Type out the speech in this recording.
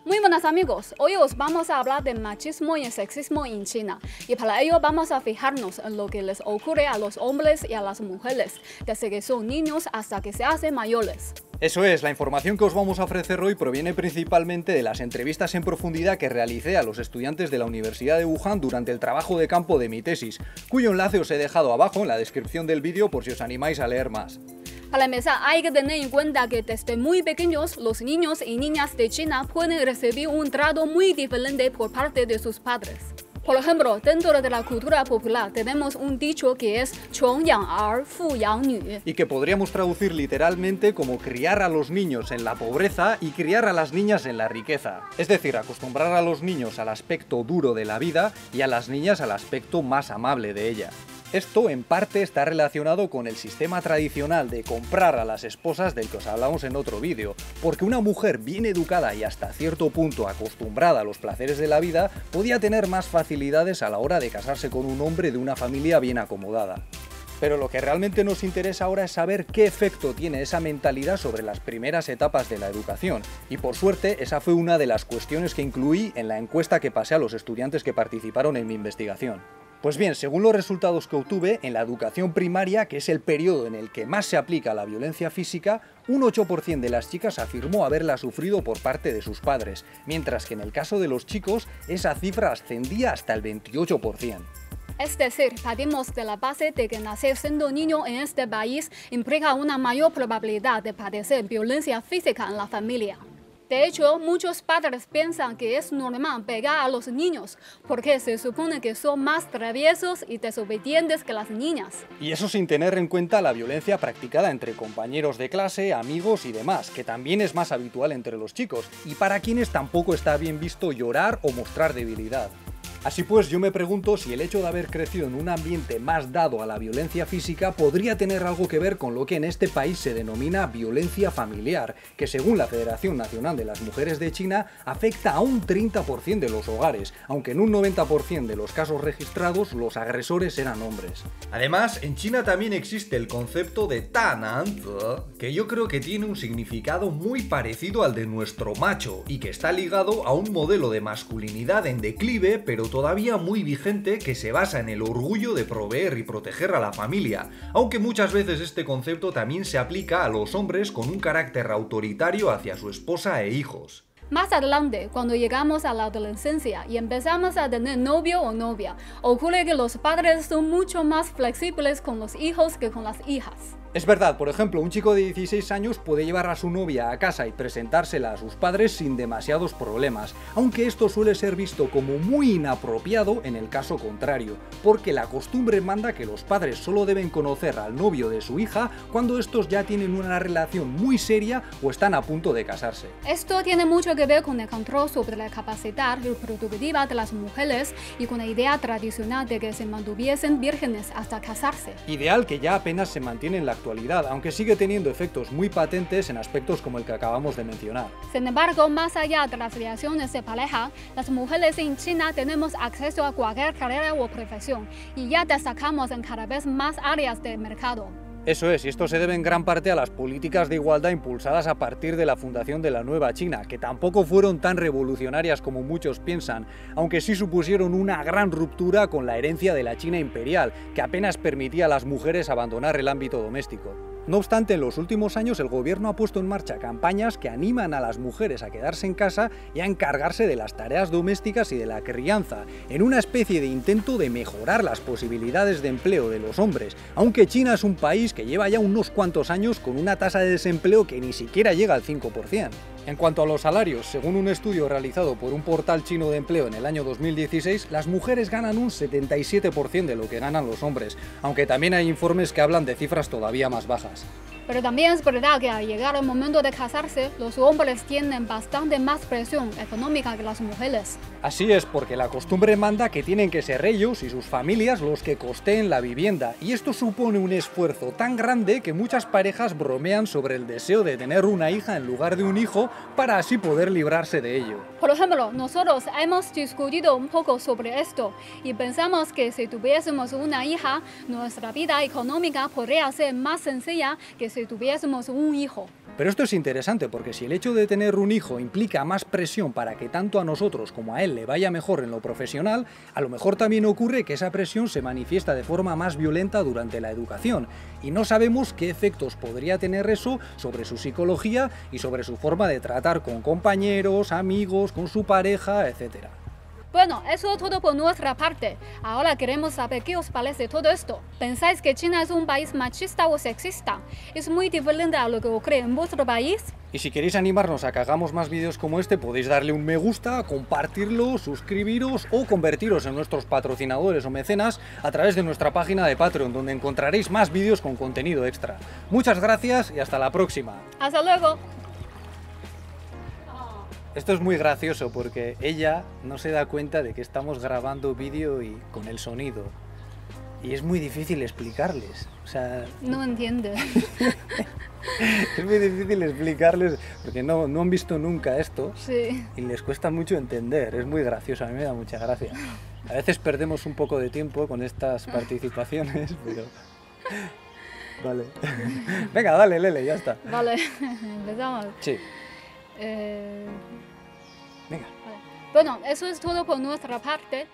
Muy buenas amigos, hoy os vamos a hablar de machismo y sexismo en China y para ello vamos a fijarnos en lo que les ocurre a los hombres y a las mujeres, desde que son niños hasta que se hacen mayores. Eso es, la información que os vamos a ofrecer hoy proviene principalmente de las entrevistas en profundidad que realicé a los estudiantes de la Universidad de Wuhan durante el trabajo de campo de mi tesis, cuyo enlace os he dejado abajo en la descripción del vídeo por si os animáis a leer más. Para empezar, hay que tener en cuenta que desde muy pequeños los niños y niñas de China pueden recibir un trato muy diferente por parte de sus padres. Por ejemplo, dentro de la cultura popular tenemos un dicho que es 穷养儿,富养女. Y que podríamos traducir literalmente como criar a los niños en la pobreza y criar a las niñas en la riqueza. Es decir, acostumbrar a los niños al aspecto duro de la vida y a las niñas al aspecto más amable de ella. Esto en parte está relacionado con el sistema tradicional de comprar a las esposas del que os hablamos en otro vídeo, porque una mujer bien educada y hasta cierto punto acostumbrada a los placeres de la vida podía tener más facilidades a la hora de casarse con un hombre de una familia bien acomodada. Pero lo que realmente nos interesa ahora es saber qué efecto tiene esa mentalidad sobre las primeras etapas de la educación, y por suerte esa fue una de las cuestiones que incluí en la encuesta que pasé a los estudiantes que participaron en mi investigación. Pues bien, según los resultados que obtuve, en la educación primaria, que es el periodo en el que más se aplica la violencia física, un 8% de las chicas afirmó haberla sufrido por parte de sus padres, mientras que en el caso de los chicos, esa cifra ascendía hasta el 28%. Es decir, partimos de la base de que nacer siendo niño en este país implica una mayor probabilidad de padecer violencia física en la familia. De hecho, muchos padres piensan que es normal pegar a los niños, porque se supone que son más traviesos y desobedientes que las niñas. Y eso sin tener en cuenta la violencia practicada entre compañeros de clase, amigos y demás, que también es más habitual entre los chicos, y para quienes tampoco está bien visto llorar o mostrar debilidad. Así pues, yo me pregunto si el hecho de haber crecido en un ambiente más dado a la violencia física podría tener algo que ver con lo que en este país se denomina violencia familiar, que según la Federación Nacional de las Mujeres de China afecta a un 30% de los hogares, aunque en un 90% de los casos registrados los agresores eran hombres. Además, en China también existe el concepto de dananzi, que yo creo que tiene un significado muy parecido al de nuestro macho y que está ligado a un modelo de masculinidad en declive, pero todavía muy vigente, que se basa en el orgullo de proveer y proteger a la familia, aunque muchas veces este concepto también se aplica a los hombres con un carácter autoritario hacia su esposa e hijos. Más adelante, cuando llegamos a la adolescencia y empezamos a tener novio o novia, ocurre que los padres son mucho más flexibles con los hijos que con las hijas. Es verdad, por ejemplo, un chico de 16 años puede llevar a su novia a casa y presentársela a sus padres sin demasiados problemas, aunque esto suele ser visto como muy inapropiado en el caso contrario, porque la costumbre manda que los padres solo deben conocer al novio de su hija cuando estos ya tienen una relación muy seria o están a punto de casarse. Esto tiene mucho que ver con el control sobre la capacidad reproductiva de las mujeres y con la idea tradicional de que se mantuviesen vírgenes hasta casarse. Ideal que ya apenas se mantiene en la actualidad, aunque sigue teniendo efectos muy patentes en aspectos como el que acabamos de mencionar. Sin embargo, más allá de las relaciones de pareja, las mujeres en China tenemos acceso a cualquier carrera o profesión y ya destacamos en cada vez más áreas del mercado. Eso es, y esto se debe en gran parte a las políticas de igualdad impulsadas a partir de la fundación de la Nueva China, que tampoco fueron tan revolucionarias como muchos piensan, aunque sí supusieron una gran ruptura con la herencia de la China imperial, que apenas permitía a las mujeres abandonar el ámbito doméstico. No obstante, en los últimos años el gobierno ha puesto en marcha campañas que animan a las mujeres a quedarse en casa y a encargarse de las tareas domésticas y de la crianza, en una especie de intento de mejorar las posibilidades de empleo de los hombres, aunque China es un país que lleva ya unos cuantos años con una tasa de desempleo que ni siquiera llega al 5%. En cuanto a los salarios, según un estudio realizado por un portal chino de empleo en el año 2016, las mujeres ganan un 77% de lo que ganan los hombres, aunque también hay informes que hablan de cifras todavía más bajas. Pero también es verdad que al llegar el momento de casarse, los hombres tienen bastante más presión económica que las mujeres. Así es, porque la costumbre manda que tienen que ser ellos y sus familias los que costeen la vivienda, y esto supone un esfuerzo tan grande que muchas parejas bromean sobre el deseo de tener una hija en lugar de un hijo para así poder librarse de ello. Por ejemplo, nosotros hemos discutido un poco sobre esto y pensamos que si tuviésemos una hija, nuestra vida económica podría ser más sencilla que si tuviésemos un hijo. Pero esto es interesante porque si el hecho de tener un hijo implica más presión para que tanto a nosotros como a él le vaya mejor en lo profesional, a lo mejor también ocurre que esa presión se manifiesta de forma más violenta durante la educación y no sabemos qué efectos podría tener eso sobre su psicología y sobre su forma de tratar con compañeros, amigos, con su pareja, etc. Bueno, eso es todo por nuestra parte. Ahora queremos saber qué os parece todo esto. ¿Pensáis que China es un país machista o sexista? ¿Es muy diferente a lo que ocurre en vuestro país? Y si queréis animarnos a que hagamos más vídeos como este, podéis darle un me gusta, compartirlo, suscribiros o convertiros en nuestros patrocinadores o mecenas a través de nuestra página de Patreon, donde encontraréis más vídeos con contenido extra. Muchas gracias y hasta la próxima. Hasta luego. Esto es muy gracioso porque ella no se da cuenta de que estamos grabando vídeo y con el sonido. Y es muy difícil explicarles. O sea, No entiendo. es muy difícil explicarles porque no han visto nunca esto Sí. y les cuesta mucho entender. Es muy gracioso, a mí me da mucha gracia. A veces perdemos un poco de tiempo con estas participaciones, pero... Vale. Venga, dale, Lele, ya está. Vale, empezamos. Sí, Eh, venga. Bueno, eso es todo por nuestra parte.